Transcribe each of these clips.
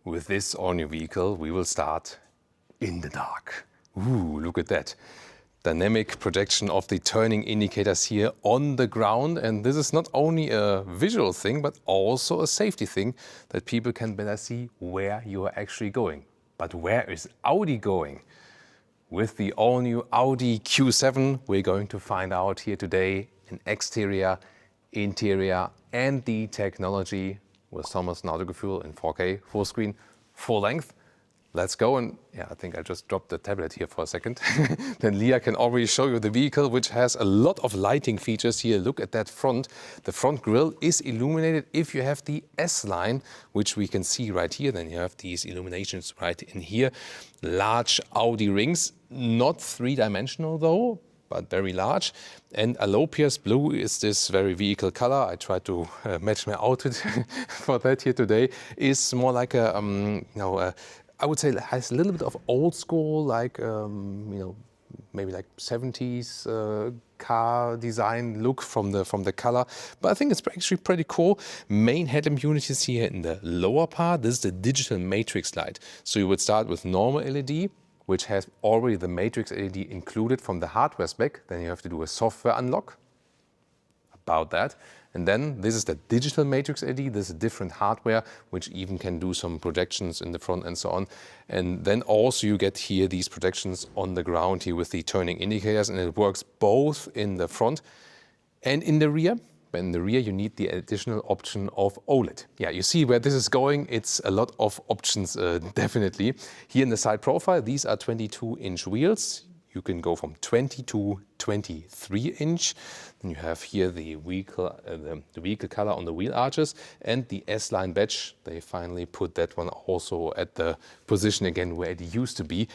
With this all-new vehicle, we will start in the dark. Ooh, look at that. Dynamic projection of the turning indicators here on the ground. And this is not only a visual thing, but also a safety thing that people can better see where you are actually going. But where is Audi going? With the all-new Audi Q7, we're going to find out here today in exterior, interior, and the technology with Thomas Nautogefühl in 4K, full screen, full length. Let's go. And yeah, I think I just dropped the tablet here for a second. Then Leah can already show you the vehicle, which has a lot of lighting features here. Look at that front. The front grille is illuminated if you have the S-Line, which we can see right here. Then you have these illuminations right in here. Large Audi rings, not three-dimensional though, but very large. And Alopias Blue is this very vehicle color. I tried to match my outfit for that here today. Is more like a, I would say it has a little bit of old school, like, maybe like 70s car design look from the color. But I think it's actually pretty cool. Main headlamp unit is here in the lower part. This is the digital matrix light. So you would start with normal LED, which has already the matrix LED included from the hardware spec. Then you have to do a software unlock about that. And then this is the digital matrix LED. This is different hardware, which even can do some projections in the front and so on. And then also you get here these projections on the ground here with the turning indicators, and it works both in the front and in the rear. In the rear, you need the additional option of OLED. Yeah, you see where this is going. It's a lot of options, definitely. Here in the side profile, these are 22-inch wheels. You can go from 20 to 23-inch. Then you have here the vehicle color on the wheel arches and the S-Line badge. They finally put that one also at the position again where it used to be.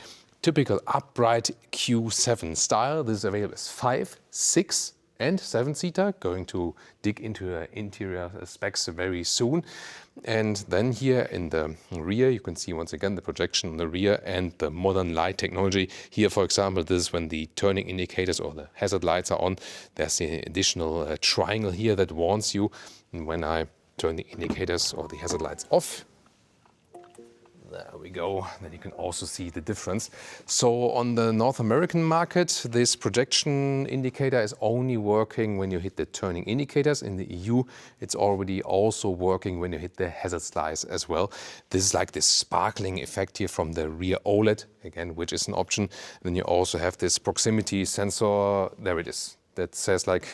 Typical upright Q7 style. This is available as 5, 6, and 7-seater, going to dig into interior specs very soon. And then here in the rear, you can see once again the projection on the rear and the modern light technology. Here, for example, this is when the turning indicators or the hazard lights are on. There's the additional triangle here that warns you. And when I turn the indicators or the hazard lights off, there we go. Then you can also see the difference. So on the North American market, this projection indicator is only working when you hit the turning indicators. In the EU, it's already also working when you hit the hazard lights as well. This is like this sparkling effect here from the rear OLED, again, which is an option. Then you also have this proximity sensor. There it is. That says like,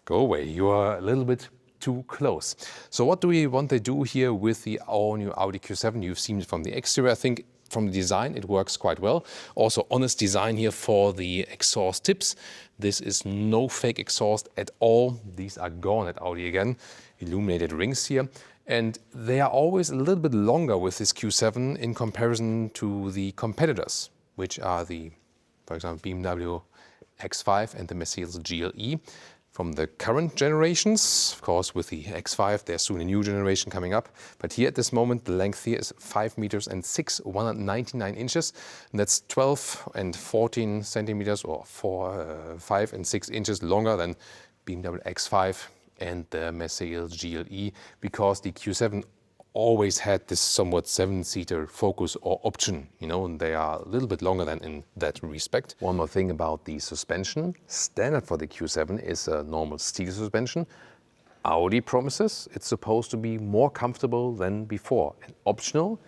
go away, you are a little bit too close. So what do we want to do here with the all-new Audi Q7? You've seen it from the exterior. I think from the design it works quite well. Also honest design here for the exhaust tips. This is no fake exhaust at all. These are gone at Audi again. Illuminated rings here. And they are always a little bit longer with this Q7 in comparison to the competitors, which are the, for example, BMW X5 and the Mercedes GLE. From the current generations, of course, with the X5, there's soon a new generation coming up. But here at this moment, the length here is 5 meters and 199 inches. And that's 12 and 14 centimeters or 5 and 6 inches longer than BMW X5 and the Mercedes GLE, because the Q7 always had this somewhat 7-seater focus or option, and they are a little bit longer than in that respect. One more thing about the suspension. Standard for the Q7 is a normal steel suspension. Audi promises it's supposed to be more comfortable than before. And optional,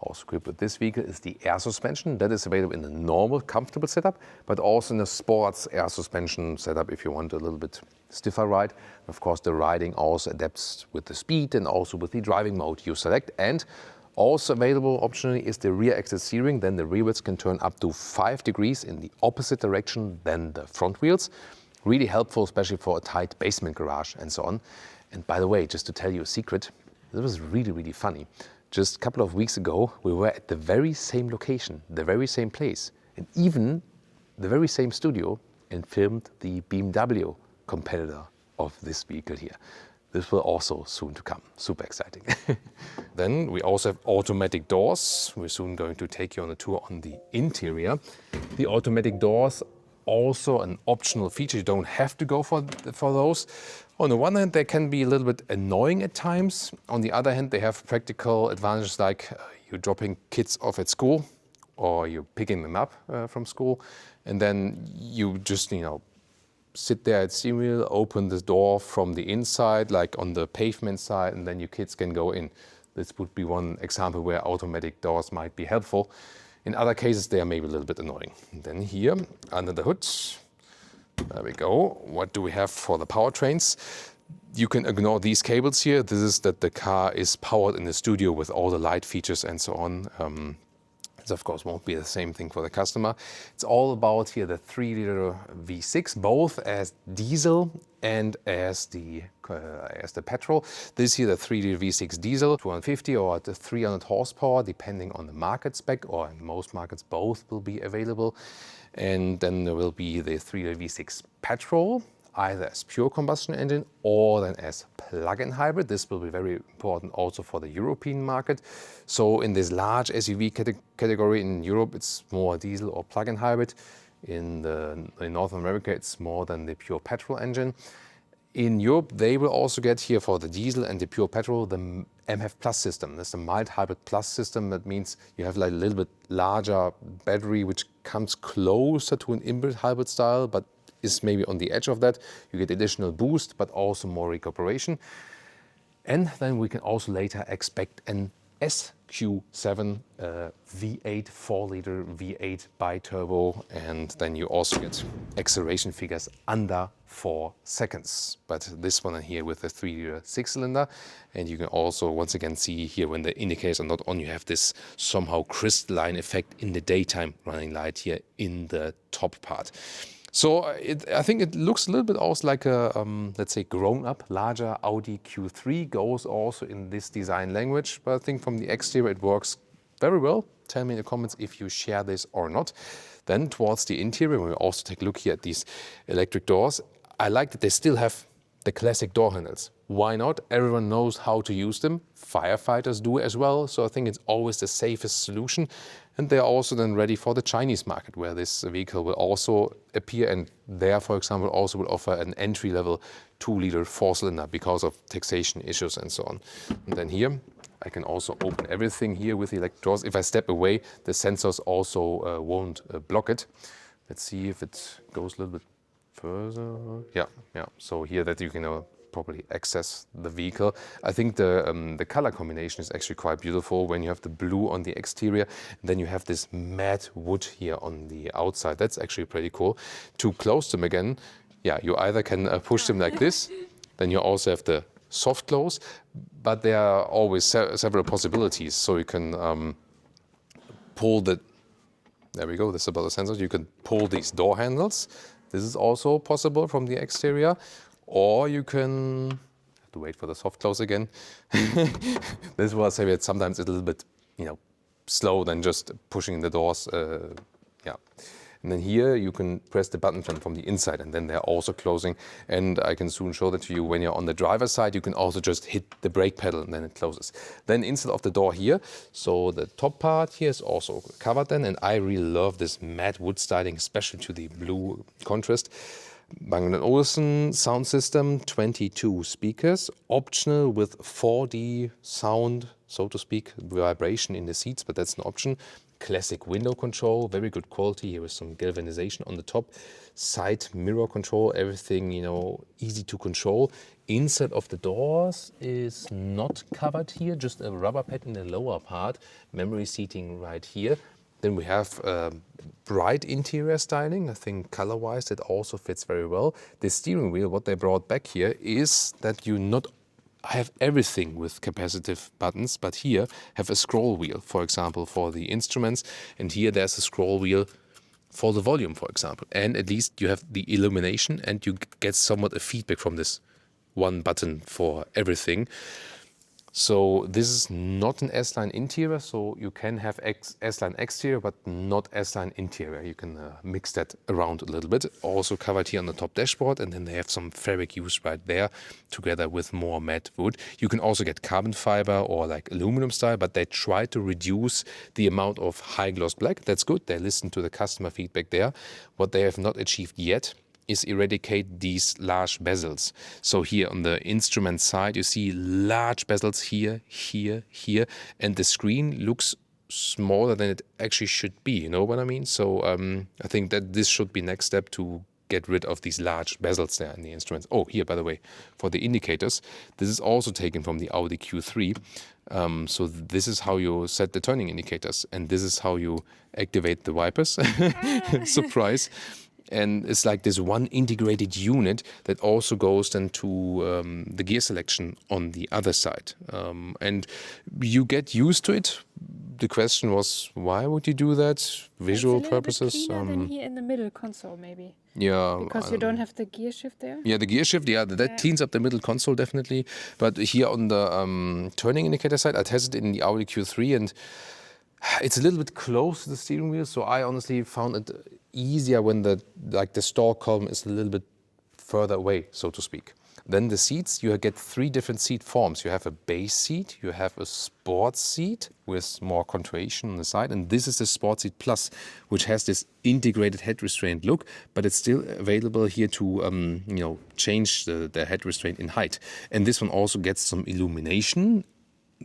also equipped with this vehicle, is the air suspension. That is available in the normal, comfortable setup, but also in a sports air suspension setup if you want a little bit stiffer ride. Of course, the riding also adapts with the speed and also with the driving mode you select. And also available optionally is the rear exit steering. Then the rear wheels can turn up to 5 degrees in the opposite direction than the front wheels. Really helpful, especially for a tight basement garage and so on. And by the way, just to tell you a secret, this was really, really funny. Just a couple of weeks ago, we were at the very same location, the very same place, and even the very same studio, and filmed the BMW competitor of this vehicle here. This will also soon to come. Super exciting. Then we also have automatic doors. We're soon going to take you on a tour on the interior. The automatic doors, also an optional feature. You don't have to go for those. On the one hand, they can be a little bit annoying at times. On the other hand, they have practical advantages like you're dropping kids off at school or you're picking them up from school. And then you just, sit there at steering wheel, open the door from the inside, like on the pavement side, and then your kids can go in. This would be one example where automatic doors might be helpful. In other cases, they are maybe a little bit annoying. And then here, under the hood, there we go. What do we have for the powertrains? You can ignore these cables here. This is that the car is powered in the studio with all the light features and so on. This of course won't be the same thing for the customer. It's all about here the 3-liter V6, both as diesel and as the petrol. This here the 3-liter V6 diesel, 250 or the 300 horsepower, depending on the market spec, or in most markets both will be available. And then there will be the 3-liter V6 petrol, either as pure combustion engine or then as plug-in hybrid. This will be very important also for the European market. So in this large SUV category in Europe, it's more diesel or plug-in hybrid. In North America, it's more than the pure petrol engine. In Europe, they will also get here for the diesel and the pure petrol, the MHEV Plus system. That's the mild hybrid plus system. That means you have like a little bit larger battery, which comes closer to an inbuilt hybrid style, but is maybe on the edge of that. You get additional boost, but also more recuperation. And then we can also later expect an SQ7 V8, 4-liter V8 bi-turbo, and then you also get acceleration figures under 4 seconds. But this one here with the 3-liter 6-cylinder, and you can also once again see here when the indicators are not on, you have this somehow crystalline effect in the daytime running light here in the top part. So I think it looks a little bit also like a, let's say, grown-up, larger Audi Q3 goes also in this design language. But I think from the exterior it works very well. Tell me in the comments if you share this or not. Then towards the interior, we'll also take a look here at these electric doors. I like that they still have the classic door handles. Why not? Everyone knows how to use them. Firefighters do as well. So I think it's always the safest solution. And they're also then ready for the Chinese market, where this vehicle will also appear, and there, for example, also will offer an entry-level 2-liter 4-cylinder because of taxation issues and so on. And then here, I can also open everything here with the electric doors. If I step away, the sensors also won't block it. Let's see if it goes a little bit further. Yeah. So here that you can properly access the vehicle. I think the color combination is actually quite beautiful when you have the blue on the exterior, and then you have this matte wood here on the outside. That's actually pretty cool. To close them again, yeah, you either can push them like this, then you also have the soft close, but there are always several possibilities. So you can pull the, there we go, this is about the sensors. You can pull these door handles. This is also possible from the exterior. Or you can have to wait for the soft close again. This was sometimes a little bit, slow than just pushing the doors. And then here you can press the button from the inside, and then they're also closing. And I can soon show that to you. When you're on the driver's side, you can also just hit the brake pedal and then it closes. Then inside of the door here, so the top part here is also covered then. And I really love this matte wood styling, especially to the blue contrast. Bang & Olufsen sound system, 22 speakers, optional with 4D sound, so to speak, vibration in the seats, but that's an option. Classic window control, very good quality. Here is some galvanization on the top. Side mirror control, everything, easy to control. Inside of the doors is not covered here, just a rubber pad in the lower part. Memory seating right here. Then we have bright interior styling. I think color-wise it also fits very well. The steering wheel, what they brought back here is that you not have everything with capacitive buttons, but here have a scroll wheel, for example, for the instruments. And here there's a scroll wheel for the volume, for example. And at least you have the illumination and you get somewhat a feedback from this one button for everything. So this is not an S-Line interior, so you can have S-Line exterior, but not S-Line interior. You can mix that around a little bit. Also covered here on the top dashboard, and then they have some fabric use right there, together with more matte wood. You can also get carbon fiber or like aluminum style, but they try to reduce the amount of high gloss black. That's good. They listen to the customer feedback there. What they have not achieved yet is eradicate these large bezels. So here on the instrument side, you see large bezels here, here, here, and the screen looks smaller than it actually should be. You know what I mean? So I think that this should be next step to get rid of these large bezels there in the instruments. Oh, here, by the way, for the indicators, this is also taken from the Audi Q3. So this is how you set the turning indicators, and this is how you activate the wipers. Surprise. And it's like this one integrated unit that also goes then to the gear selection on the other side. And you get used to it. The question was, why would you do that? Visual purposes? It's a little bit cleaner than here in the middle console, maybe. Yeah. Because you don't have the gear shift there? Yeah, the gear shift, that cleans up the middle console, definitely. But here on the turning indicator side, I tested it in the Audi Q3, and it's a little bit close to the steering wheel, so I honestly found it easier when the stalk column is a little bit further away, so to speak. Then the seats, you get 3 different seat forms. You have a base seat, you have a sports seat with more continuation on the side, and this is the Sport Seat Plus, which has this integrated head restraint look, but it's still available here to change the head restraint in height. And this one also gets some illumination,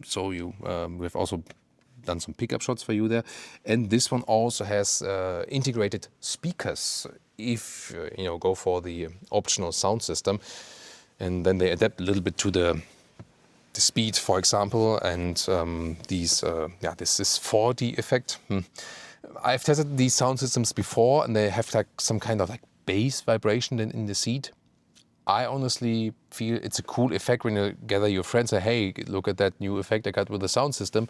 so we've also done some pickup shots for you there. And this one also has integrated speakers if you go for the optional sound system. And then they adapt a little bit to the speed, for example, and this is 4D effect. I've tested these sound systems before, and they have like some kind of like bass vibration in the seat. I honestly feel it's a cool effect when you gather your friends and say, hey, look at that new effect I got with the sound system.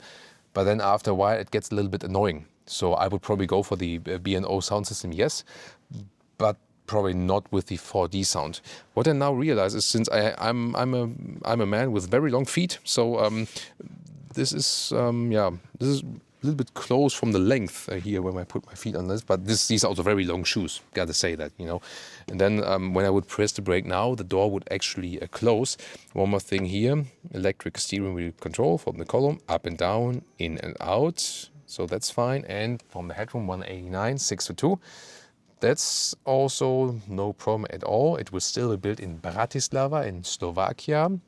But then after a while, it gets a little bit annoying. So I would probably go for the B&O sound system, yes, but probably not with the 4D sound. What I now realize is, since I'm a man with very long feet, so this is a little bit close from the length here when I put my feet on this. But these are also very long shoes. Gotta say that, And then when I would press the brake now, the door would actually close. One more thing here: electric steering wheel control from the column, up and down, in and out. So that's fine. And from the headroom, 189, 602. That's also no problem at all. It will still be built in Bratislava in Slovakia.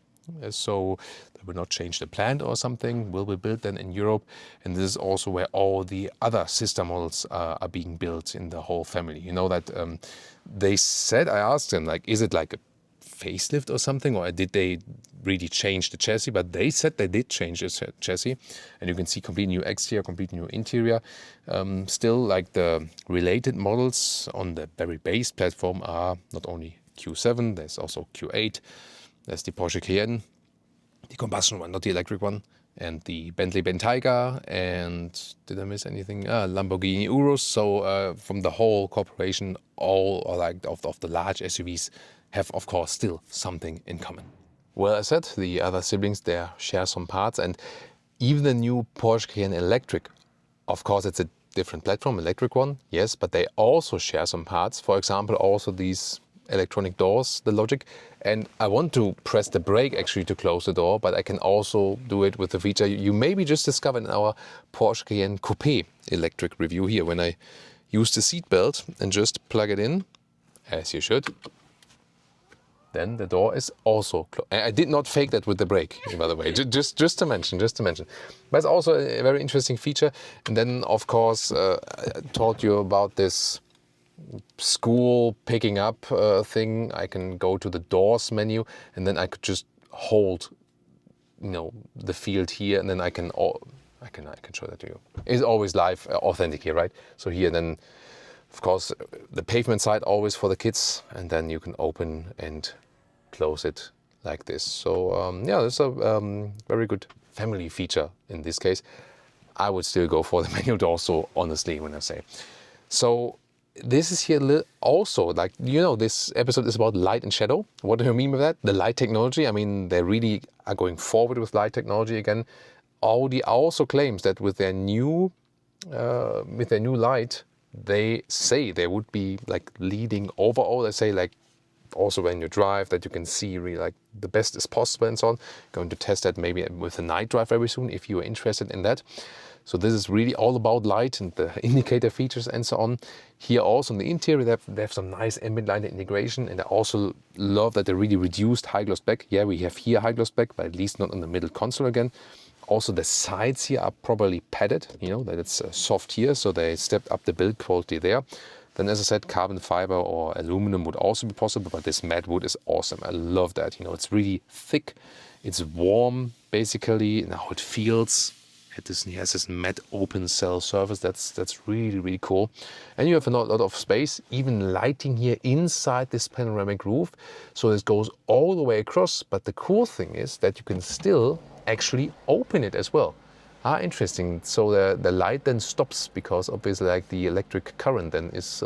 So they will not change the plant or something. Will be built then in Europe. And this is also where all the other sister models are being built in the whole family. You know that they said, I asked them, like, is it like a facelift or something, or did they really change the chassis? But they said they did change the chassis, and you can see complete new exterior, complete new interior. Still, like the related models on the very base platform are not only Q7, there's also Q8, there's the Porsche Cayenne, the combustion one, not the electric one, and the Bentley Bentayga, and did I miss anything? Lamborghini Urus. So from the whole corporation, all of the large SUVs have, of course, still something in common. Well, as I said, the other siblings, they share some parts, and even the new Porsche Cayenne Electric, of course, it's a different platform, electric one, yes, but they also share some parts. For example, also these electronic doors, the logic. And I want to press the brake actually to close the door, but I can also do it with the feature you maybe just discovered in our Porsche Cayenne Coupe electric review here, when I use the seat belt and just plug it in, as you should. Then the door is also closed. I did not fake that with the brake, by the way, just to mention. But it's also a very interesting feature. And then, of course, I taught you about this school picking up thing. I can go to the doors menu, and then I could just hold, the field here, and then I can show that to you. It's always live, authentic here, right? So here, then, of course, the pavement side always for the kids, and then you can open and close it like this. So it's a very good family feature in this case. I would still go for the manual door, so honestly, when I say. So this is here also, like, this episode is about light and shadow. What do I mean by that? The light technology. I mean, they really are going forward with light technology again. Audi also claims that with their new light, they say they would be like leading overall. They say, like, also when you drive, that you can see really like the best is possible and so on. Going to test that maybe with a night drive very soon if you are interested in that. So this is really all about light and the indicator features and so on. Here also in the interior, they have some nice ambient light integration, and I also love that they really reduced high gloss black. Yeah, we have here high gloss black, but at least not on the middle console again. Also the sides here are probably padded, you know, that it's soft here, so they stepped up the build quality there. Then, as I said, carbon fiber or aluminum would also be possible, but this matte wood is awesome. I love that. You know, it's really thick, it's warm, basically, and how it feels. It has this matte open cell surface. That's really, really cool. And you have a lot of space, even lighting here inside this panoramic roof. So this goes all the way across. But the cool thing is that you can still actually open it as well. Interesting. So the light then stops because obviously like the electric current then is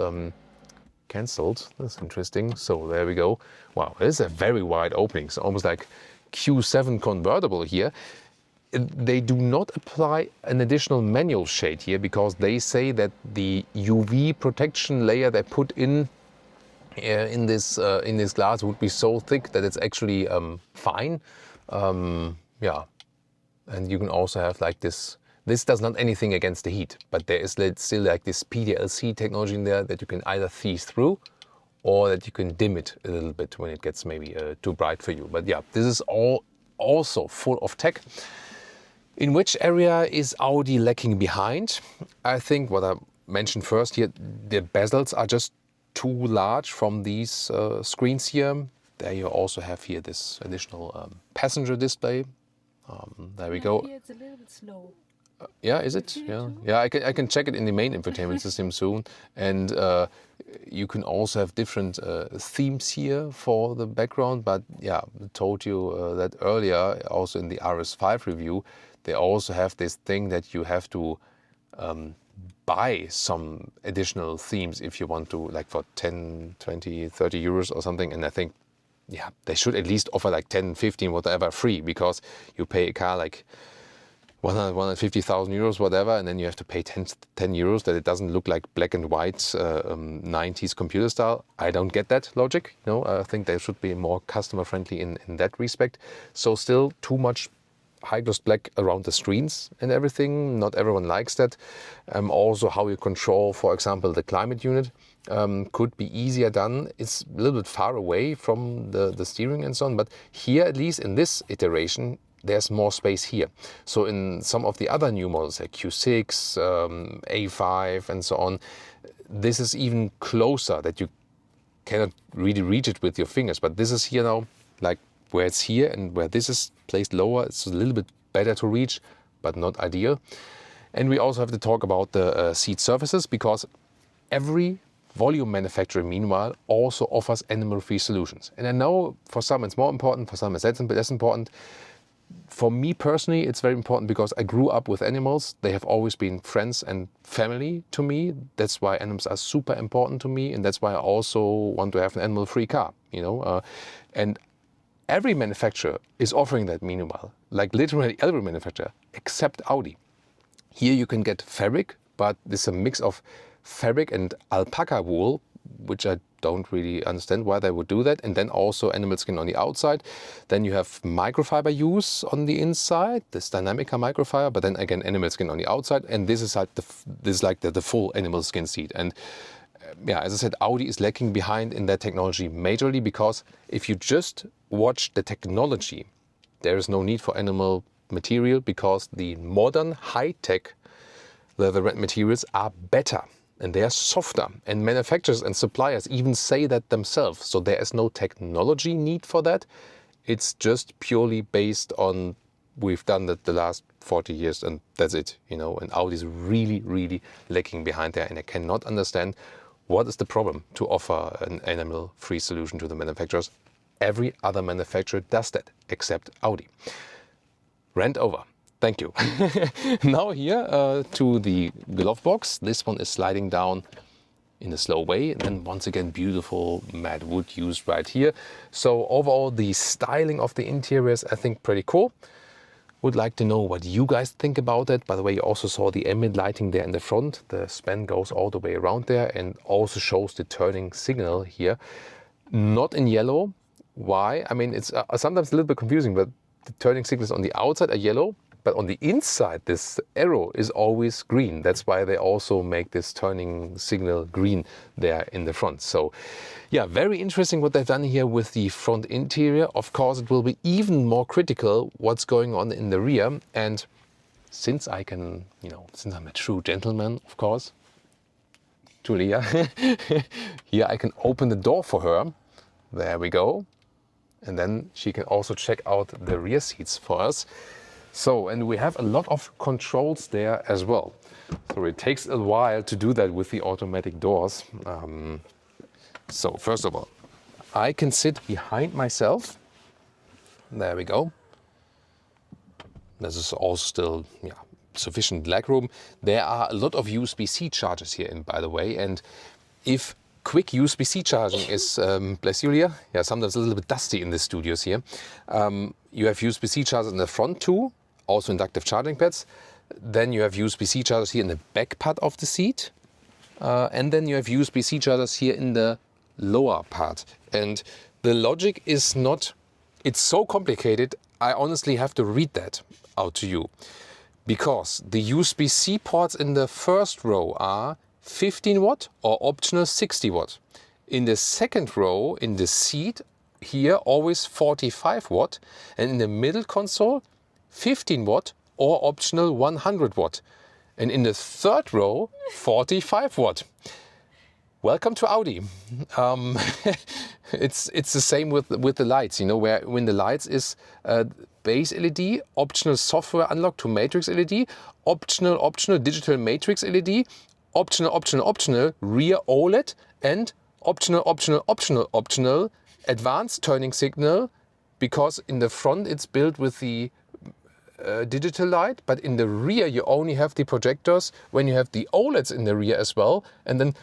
cancelled. That's interesting. So there we go. Wow, this is a very wide opening. So almost like Q7 convertible here. They do not apply an additional manual shade here because they say that the UV protection layer they put in this glass would be so thick that it's actually fine. Yeah, and you can also have like this. This does not anything against the heat, but there is still like this PDLC technology in there that you can either see through or that you can dim it a little bit when it gets maybe too bright for you. But yeah, this is all also full of tech. In which area is Audi lacking behind? I think what I mentioned first here, the bezels are just too large from these screens here. There you also have here this additional passenger display. There we go. Here it's a little bit slow. Yeah, is it? Yeah. I can check it in the main infotainment system soon. And you can also have different themes here for the background. But yeah, I told you that earlier, also in the RS5 review, they also have this thing that you have to buy some additional themes if you want to, like for 10, 20, 30 euros or something. And I think, yeah, they should at least offer like 10, 15, whatever, free, because you pay a car like 150,000 euros, whatever, and then you have to pay 10 euros that it doesn't look like black and white 90s computer style. I don't get that logic. No, I think they should be more customer friendly in that respect. So still too much high gloss black around the screens and everything. Not everyone likes that. Also how you control, for example, the climate unit could be easier done. It's a little bit far away from the steering and so on, but here, at least in this iteration, there's more space here. So in some of the other new models like Q6, A5 and so on, this is even closer, that you cannot really reach it with your fingers. But this is here now, like where it's here and where this is placed lower, it's a little bit better to reach, but not ideal. And we also have to talk about the seat surfaces, because every volume manufacturer, meanwhile, also offers animal-free solutions. And I know for some it's more important, for some it's less important. For me personally, it's very important because I grew up with animals. They have always been friends and family to me. That's why animals are super important to me, and that's why I also want to have an animal-free car. You know, and every manufacturer is offering that meanwhile. Like literally every manufacturer except Audi. Here you can get fabric, but this is a mix of fabric and alpaca wool, which I don't really understand why they would do that. And then also animal skin on the outside. Then you have microfiber use on the inside, this Dynamica microfiber, but then again animal skin on the outside. And this is like the full animal skin seat. And yeah, as I said, Audi is lacking behind in that technology majorly, because if you just watch the technology, there is no need for animal material, because the modern high-tech leather materials are better. And they are softer, and manufacturers and suppliers even say that themselves. So there is no technology need for that. It's just purely based on, we've done that the last 40 years and that's it, you know. And Audi is really, really lacking behind there. And I cannot understand what is the problem to offer an animal-free solution to the manufacturers. Every other manufacturer does that except Audi. Rant over. Thank you. Now here to the glove box. This one is sliding down in a slow way. And then once again, beautiful matte wood used right here. So overall, the styling of the interior is, I think, pretty cool. Would like to know what you guys think about it. By the way, you also saw the ambient lighting there in the front. The span goes all the way around there and also shows the turning signal here. Not in yellow. Why? I mean, it's sometimes a little bit confusing, but the turning signals on the outside are yellow, but on the inside this arrow is always green. That's why they also make this turning signal green there in the front. So yeah, very interesting what they've done here with the front interior. Of course, it will be even more critical what's going on in the rear. And since I can, since I'm a true gentleman, of course, to Leah, here I can open the door for her. There we go. And then she can also check out the rear seats for us. So, and we have a lot of controls there as well. So it takes a while to do that with the automatic doors. So first of all, I can sit behind myself. There we go. This is also still sufficient legroom. There are a lot of USB-C chargers here, by the way. And if quick USB-C charging is, bless you, Leah, yeah, sometimes a little bit dusty in the studios here. You have USB-C chargers in the front too, also inductive charging pads. Then you have USB-C chargers here in the back part of the seat. And then you have USB-C chargers here in the lower part. And the logic is not, it's so complicated, I honestly have to read that out to you. Because the USB-C ports in the first row are 15 watt or optional 60 watt. In the second row, in the seat, here always 45 watt. And in the middle console, 15 watt or optional 100 watt. And in the third row, 45 watt. Welcome to Audi. It's the same with the lights, where when the lights is base LED, optional software unlock to matrix LED, optional digital matrix LED, optional rear OLED, and optional advanced turning signal, because in the front it's built with the digital light, but in the rear you only have the projectors when you have the OLEDs in the rear as well. And then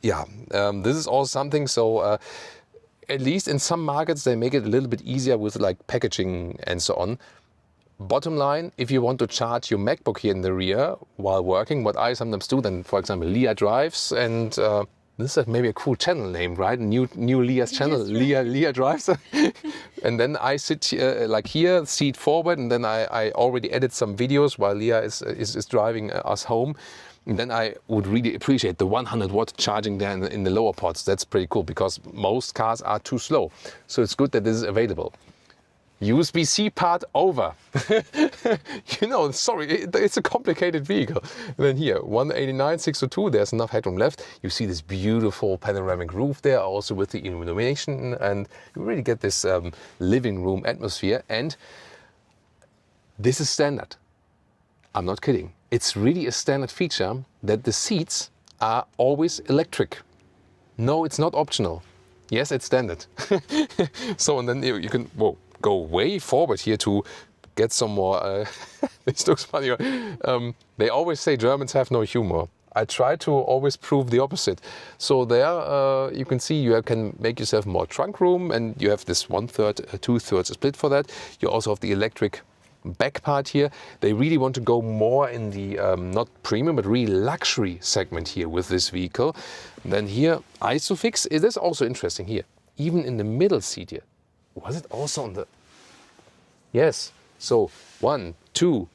this is all something. So at least in some markets they make it a little bit easier with like packaging and so on. Bottom line, if you want to charge your MacBook here in the rear while working, what I sometimes do, then for example Leah drives, and this is maybe a cool channel name, right? New Leah's channel, yes, Leah drives. And then I sit like here, seat forward, and then I already edit some videos while Leah is driving us home. And then I would really appreciate the 100 watt charging there in the lower pods. That's pretty cool, because most cars are too slow. So it's good that this is available. USB-C part over. Sorry, it's a complicated vehicle. And then here, 189, 602, there's enough headroom left. You see this beautiful panoramic roof there, also with the illumination, and you really get this living room atmosphere. And this is standard. I'm not kidding. It's really a standard feature that the seats are always electric. No, it's not optional. Yes, it's standard. So, and then you can, go way forward here to get some more. This looks funny. They always say Germans have no humor. I try to always prove the opposite. So there you can see you can make yourself more trunk room, and you have this 1/3, 2/3 split for that. You also have the electric back part here. They really want to go more in the not premium but really luxury segment here with this vehicle. And then here, ISOFIX. It is also interesting here, even in the middle seat here. Was it also on the... Yes. So 1, 2,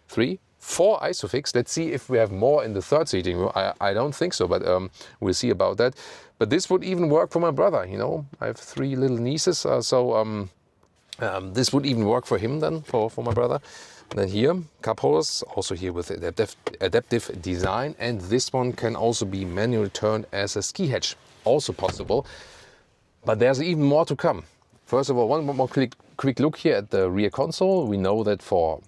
3, 4 ISOFIX. Let's see if we have more in the third seating row. I don't think so, but we'll see about that. But this would even work for my brother, I have 3 little nieces, this would even work for him then, for my brother. And then here, cup holders, also here with adaptive design. And this one can also be manually turned as a ski hatch, also possible. But there's even more to come. First of all, one more quick look here at the rear console. We know that for,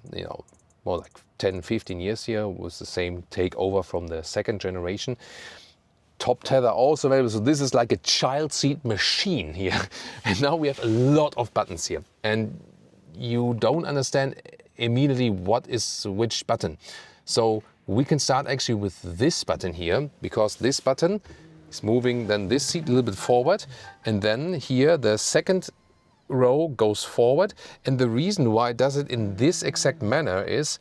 more like 10, 15 years here was the same takeover from the second generation. Top tether also available. So this is like a child seat machine here. And now we have a lot of buttons here. And you don't understand immediately what is which button. So we can start actually with this button here, because this button is moving then this seat a little bit forward. And then here the second row goes forward. And the reason why it does it in this exact manner is,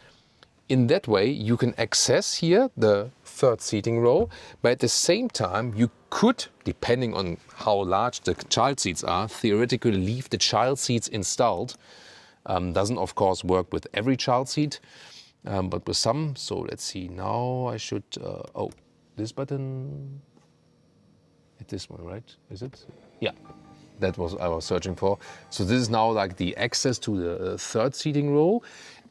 in that way you can access here the third seating row, but at the same time you could, depending on how large the child seats are, theoretically leave the child seats installed Doesn't, of course, work with every child seat, but with some. So let's see, now I should, oh, this button, it's this one, right? Is it? Yeah, that was I was searching for. So this is now like the access to the third seating row.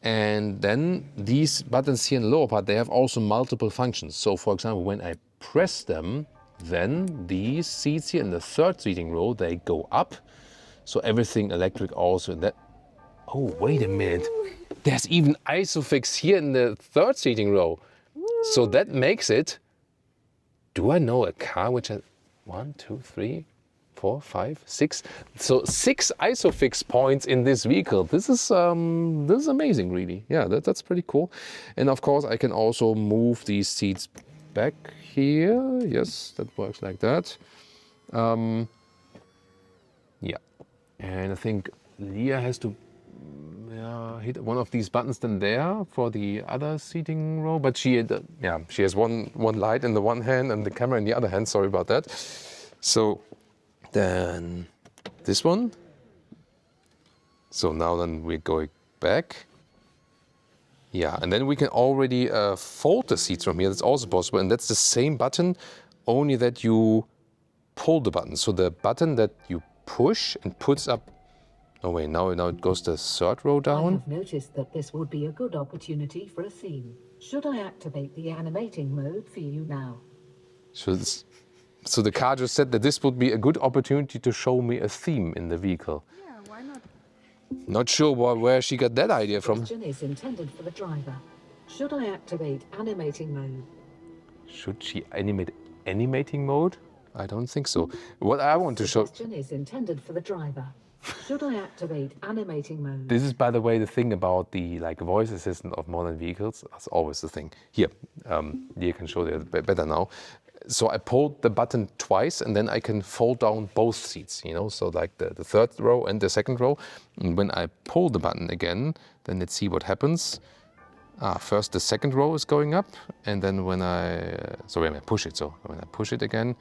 And then these buttons here in the lower part, they have also multiple functions. So for example, when I press them, then these seats here in the third seating row, they go up. So everything electric also in that. Oh, wait a minute. There's even ISOFIX here in the third seating row. So that makes it, do I know a car which has 1, 2, 3, 4, 5, 6. So 6 ISOFIX points in this vehicle. This is amazing, really. Yeah, that's pretty cool. And of course, I can also move these seats back here. Yes, that works like that. Yeah, and I think Leah has to hit one of these buttons then there for the other seating row. But she has one light in the one hand and the camera in the other hand. Sorry about that. So then this one. So now then we're going back. Yeah, and then we can already fold the seats from here. That's also possible. And that's the same button, only that you pull the button. So the button that you push and puts up. Oh wait, now it goes the third row down. I have noticed that this would be a good opportunity for a theme. Should I activate the animating mode for you now? So the car just said that this would be a good opportunity to show me a theme in the vehicle. Yeah, why not? Not sure where she got that idea from. This question is intended for the driver. Should I activate animating mode? Should she animate animating mode? I don't think so. What I want to show. This question is intended for the driver. Should I activate animating mode? This is, by the way, the thing about the voice assistant of modern vehicles. That's always the thing. Here, you can show that better now. So I pulled the button twice, and then I can fold down both seats. You know, so like the third row and the second row. And when I pull the button again, then let's see what happens. First the second row is going up, and then when I push it. So when I push it again.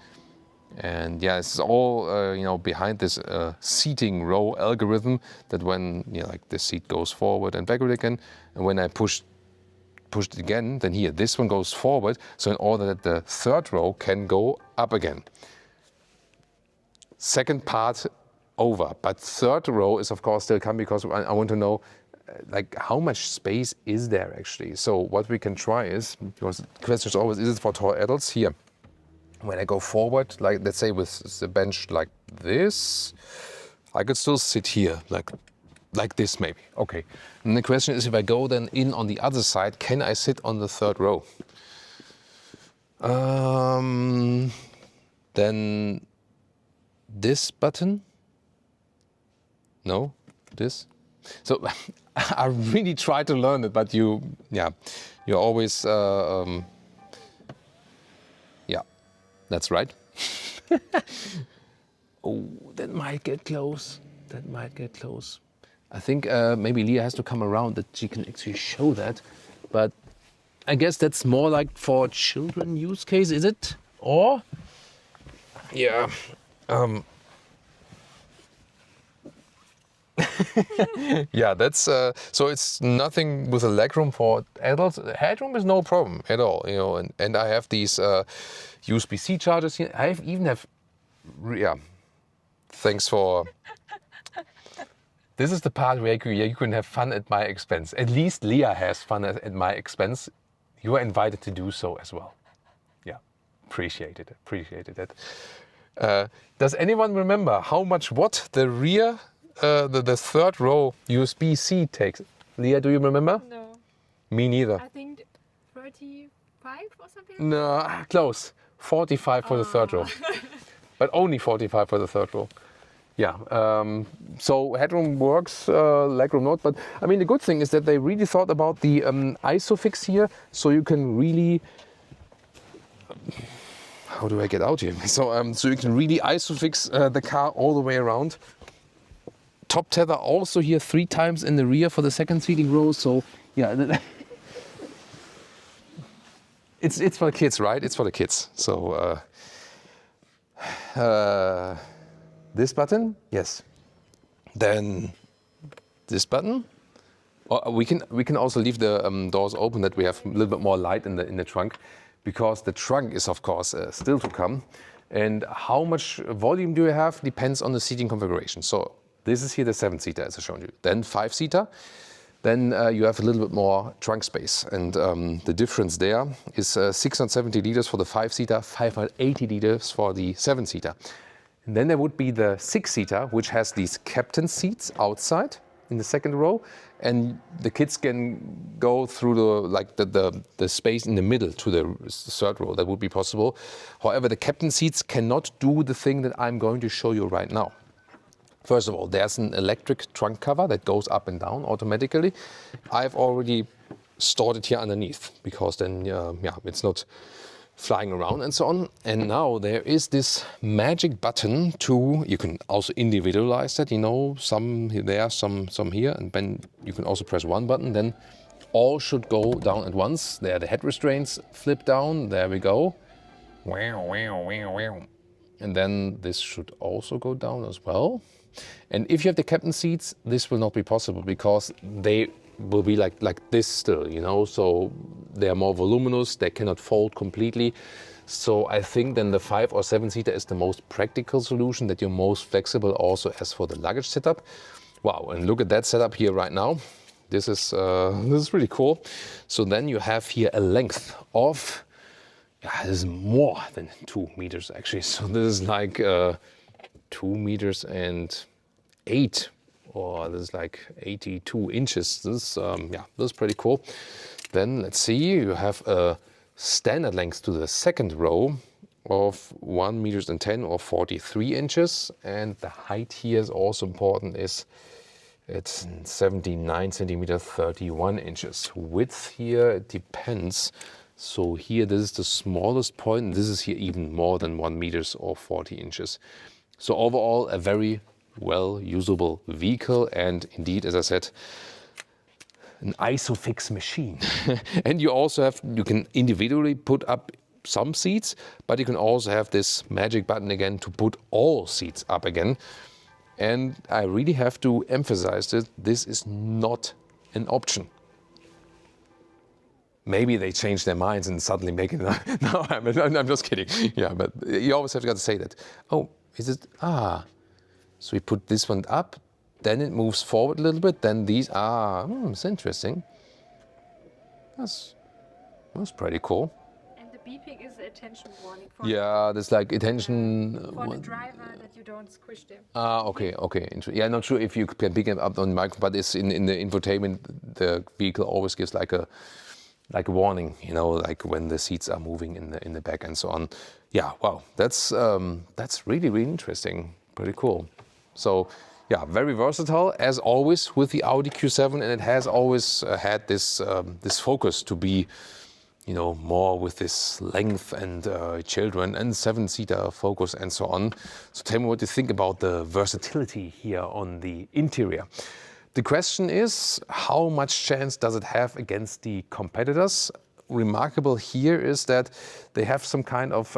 And yeah, it's all behind this seating row algorithm that when like the seat goes forward and backward again, and when I push it again, then here this one goes forward. So in order that the third row can go up again. Second part over, but third row is of course still coming because I want to know like how much space is there actually. So what we can try is, because the question is always, is it for tall adults? Here. When I go forward, like let's say with the bench like this, I could still sit here, like this maybe. Okay. And the question is, if I go then in on the other side, can I sit on the third row? Then this button? No, this. So I really try to learn it, but you're always. That's right. Oh, that might get close. I think maybe Leah has to come around that she can actually show that. But I guess that's more like for children use case, is it? Or? Yeah. Yeah, that's so it's nothing with a legroom for adults. Headroom is no problem at all, and I have these USB-C chargers here. Thanks for. This is the part where you can have fun at my expense. At least Leah has fun at my expense. You are invited to do so as well. Yeah, appreciated it. Does anyone remember how much watt the rear? The third row USB-C takes. Leah, do you remember? No. Me neither. I think 35 or something? No, close. 45 for the third row. But only 45 for the third row. Yeah, so headroom works, legroom not. But I mean, the good thing is that they really thought about the ISOFIX here, so you can really. How do I get out here? So you can really ISOFIX the car all the way around. Top tether also here 3 times in the rear for the second seating row. So yeah, it's for the kids, right? It's for the kids. So this button, yes. Then this button. Or we can also leave the doors open that we have a little bit more light in the trunk, because the trunk is of course still to come. And how much volume do you have depends on the seating configuration. So this is here the 7-seater as I showed you. Then 5-seater. Then you have a little bit more trunk space. And the difference there is 670 liters for the 5-seater, 580 liters for the 7-seater. And then there would be the 6-seater, which has these captain seats outside in the second row. And the kids can go through the space in the middle to the third row. That would be possible. However, the captain seats cannot do the thing that I'm going to show you right now. First of all, there's an electric trunk cover that goes up and down automatically. I've already stored it here underneath, because then it's not flying around and so on. And now there is this magic button you can also individualize that, some there, some here, and then you can also press one button, then all should go down at once. There, the head restraints flip down, there we go. And then this should also go down as well. And if you have the captain seats, this will not be possible, because they will be like this still, so they are more voluminous, they cannot fold completely. So I think then the 5 or 7-seater is the most practical solution, that you're most flexible also as for the luggage setup. Wow, and look at that setup here right now. This is really cool. So then you have here a length of, this is more than 2 meters actually. So this is like 2 meters and 8. Or this is like 82 inches. This is pretty cool. Then let's see, you have a standard length to the second row of 1 meters and 10 or 43 inches. And the height here is also important, it's 79 centimeters, 31 inches. Width here, it depends. So here, this is the smallest point. This is here even more than 1 meters or 40 inches. So overall, a very well usable vehicle, and indeed, as I said, an ISOFIX machine. And you can individually put up some seats, but you can also have this magic button again to put all seats up again. And I really have to emphasize that this is not an option. Maybe they change their minds and suddenly make it. No, I'm just kidding. Yeah, but you always have got to say that. Oh, is it? So we put this one up, then it moves forward a little bit, then these, it's interesting. That's pretty cool. And the beeping is the attention warning for there's like attention. for the driver, that you don't squish them. Okay. Yeah, not sure if you can pick it up on the microphone, but it's in the infotainment, the vehicle always gives like a warning, like when the seats are moving in the back and so on. Yeah, wow, that's really, really interesting. Pretty cool. So, yeah, very versatile as always with the Audi Q7, and it has always had this focus to be, more with this length and children and 7-seater focus and so on. So tell me what you think about the versatility here on the interior. The question is, how much chance does it have against the competitors? Remarkable here is that they have some kind of,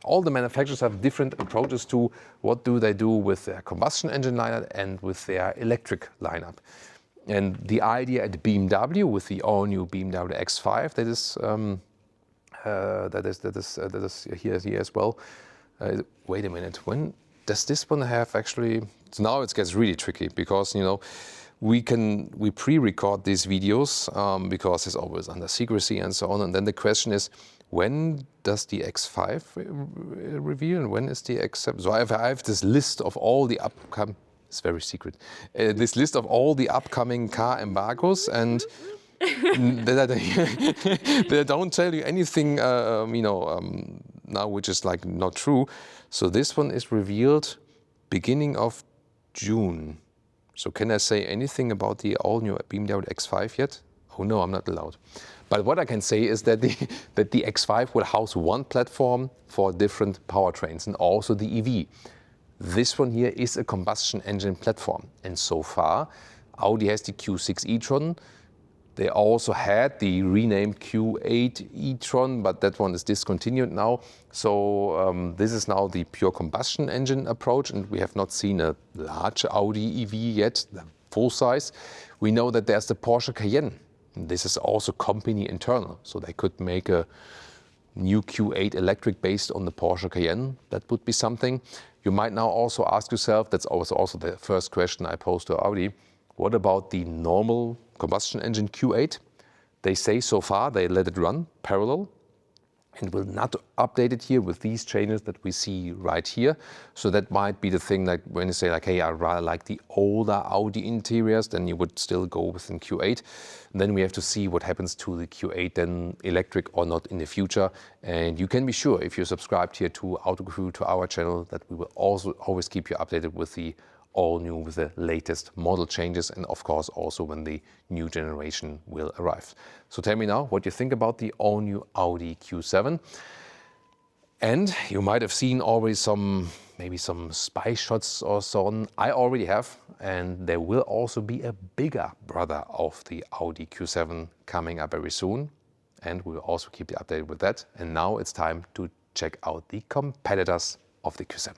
all the manufacturers have different approaches to what do they do with their combustion engine lineup and with their electric lineup. And the idea at BMW with the all-new BMW X5 that is here as well. Wait a minute, when does this one have actually? So now it gets really tricky, because we pre-record these videos because it's always under secrecy and so on. And then the question is, when does the X5 reveal and when is the X7? So I have this list of all the upcoming, it's very secret, this list of all the upcoming car embargoes, and they don't tell you anything, now, which is like not true. So this one is revealed beginning of June. So can I say anything about the all-new BMW X5 yet? Oh no, I'm not allowed. But what I can say is that the X5 will house one platform for different powertrains, and also the EV. This one here is a combustion engine platform. And so far, Audi has the Q6 e-tron. They also had the renamed Q8 e-tron, but that one is discontinued now. So this is now the pure combustion engine approach, and we have not seen a large Audi EV yet. The full size. We know that there's the Porsche Cayenne. This is also company internal, so they could make a new Q8 electric based on the Porsche Cayenne. That would be something. You might now also ask yourself, that's also the first question I posed to Audi, what about the normal combustion engine Q8? They say so far they let it run parallel and will not update it here with these changes that we see right here. So that might be the thing, like when you say like, hey, I rather like the older Audi interiors, then you would still go with an Q8. And then we have to see what happens to the Q8 then, electric or not in the future. And you can be sure if you're subscribed here to Autoguru, to our channel, that we will also always keep you updated with the all new, with the latest model changes, and of course also when the new generation will arrive. So tell me now what you think about the all new Audi Q7. And you might have seen already maybe some spy shots or so on. I already have, and there will also be a bigger brother of the Audi Q7 coming up very soon. And we will also keep you updated with that. And now it's time to check out the competitors of the Q7.